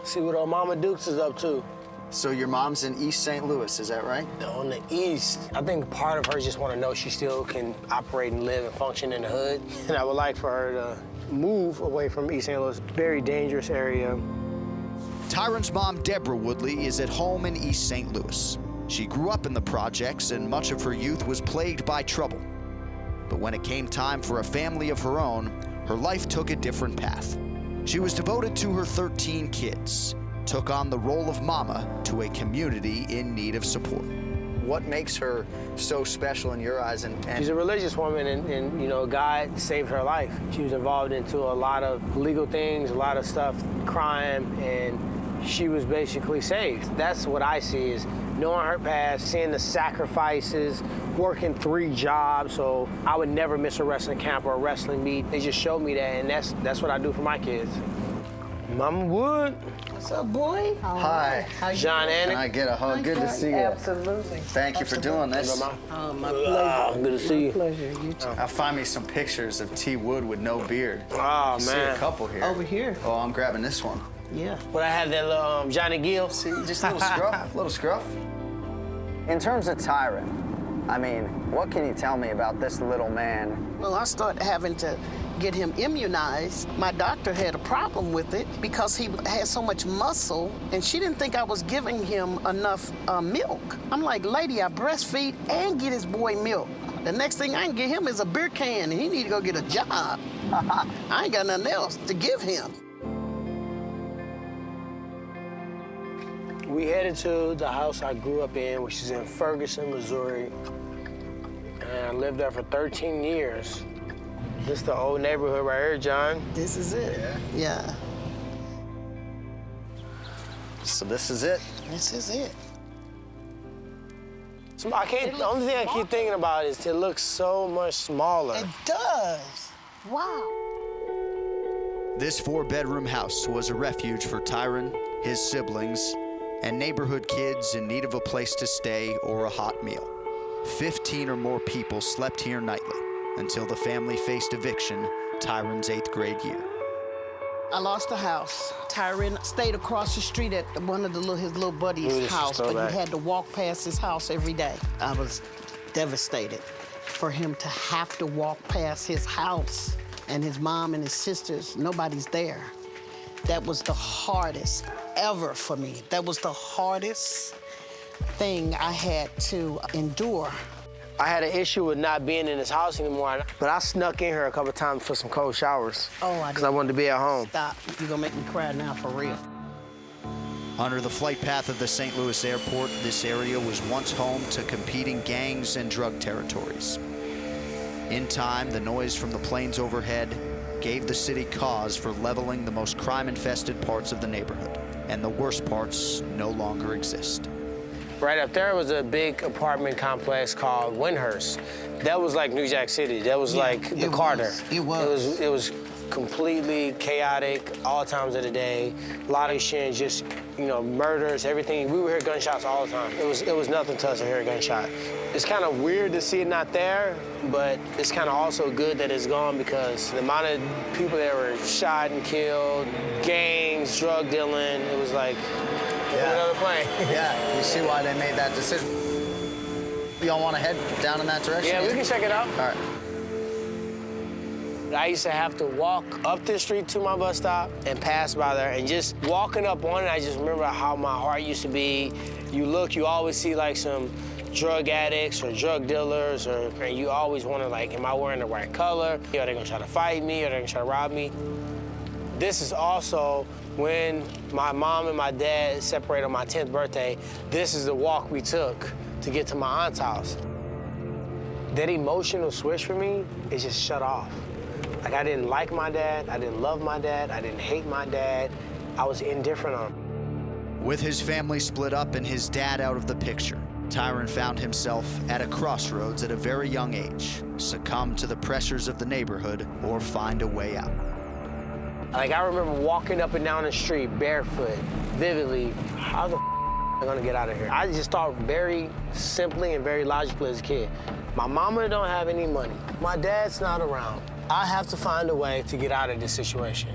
See what old Mama Dukes is up to. So your mom's in East St. Louis, is that right? On the east, I think part of her just want to know she still can operate and live and function in the hood. And I would like for her to move away from East St. Louis. Very dangerous area. Tyron's mom, Deborah Woodley, is at home in East St. Louis. She grew up in the projects and much of her youth was plagued by trouble. But when it came time for a family of her own, her life took a different path. She was devoted to her 13 kids, took on the role of mama to a community in need of support. What makes her so special in your eyes? And She's a religious woman, and you know, God saved her life. She was involved into a lot of legal things, a lot of stuff, crime, and she was basically saved. That's what I see, is knowing her past, seeing the sacrifices, working 3 jobs, so I would never miss a wrestling camp or a wrestling meet. They just showed me that, and that's what I do for my kids. Mama Wood. What's up, boy? Hi. How you John doing? Annick. Can I get a hug? Good to see you. Absolutely. Thank you for doing this. Oh, my pleasure. Good to see you. Pleasure. You too. I'll find me some pictures of T. Wood with no beard. Oh, I see a man. couple here. Over here. Oh, I'm grabbing this one. Yeah. But I had that little Johnny Gill. See, just a little scruff, little scruff. In terms of Tyron, I mean, what can you tell me about this little man? Well, I started having to get him immunized. My doctor had a problem with it because he had so much muscle, and she didn't think I was giving him enough milk. I'm like, lady, I breastfeed and get his boy milk. The next thing I can get him is a beer can, and he need to go get a job. I ain't got nothing else to give him. We headed to the house I grew up in, which is in Ferguson, Missouri. And I lived there for 13 years. This is the old neighborhood right here, John. This is it. Yeah. So this is it. This is it. So the only thing I keep thinking about is it looks so much smaller. It does. Wow. This 4-bedroom house was a refuge for Tyron, his siblings, and neighborhood kids in need of a place to stay or a hot meal. 15 or more people slept here nightly until the family faced eviction Tyron's 8th grade year. I lost the house. Tyron stayed across the street at one of his little buddy's house, but he had to walk past his house every day. I was devastated for him to have to walk past his house, and his mom and his sisters, nobody's there. That was the hardest ever for me. That was the hardest thing I had to endure. I had an issue with not being in his house anymore, but I snuck in here a couple times for some cold showers. Oh, I because I wanted to be at home. Stop. You're gonna make me cry now for real. Under the flight path of the St. Louis airport, this area was once home to competing gangs and drug territories. In time, the noise from the planes overhead gave the city cause for leveling the most crime-infested parts of the neighborhood, and the worst parts no longer exist. Right up there was a big apartment complex called Windhurst. That was like New Jack City. That was like the Carter. It was. It was completely chaotic all times of the day. A lot of shit, just, you know, murders, everything. We would hear gunshots all the time. It was nothing to us to hear a gunshot. It's kind of weird to see it not there, but it's kind of also good that it's gone, because the amount of people that were shot and killed, gangs, drug dealing, it was like another plane. Yeah, you see why they made that decision. Y'all want to head down in that direction? Yeah, we can check it out. All right. I used to have to walk up the street to my bus stop and pass by there, and just walking up on it, I just remember how my heart used to be. You look, you always see like some drug addicts or drug dealers, and you always wonder, like, am I wearing the right color? Are they gonna try to fight me? Are they gonna try to rob me? This is also when my mom and my dad separated on my 10th birthday. This is the walk we took to get to my aunt's house. That emotional switch for me is just shut off. Like, I didn't like my dad, I didn't love my dad, I didn't hate my dad. I was indifferent on him. With his family split up and his dad out of the picture, Tyron found himself at a crossroads at a very young age, succumb to the pressures of the neighborhood or find a way out. Like, I remember walking up and down the street barefoot, vividly. How the am I gonna get out of here? I just thought very simply and very logically as a kid. My mama don't have any money. My dad's not around. I have to find a way to get out of this situation.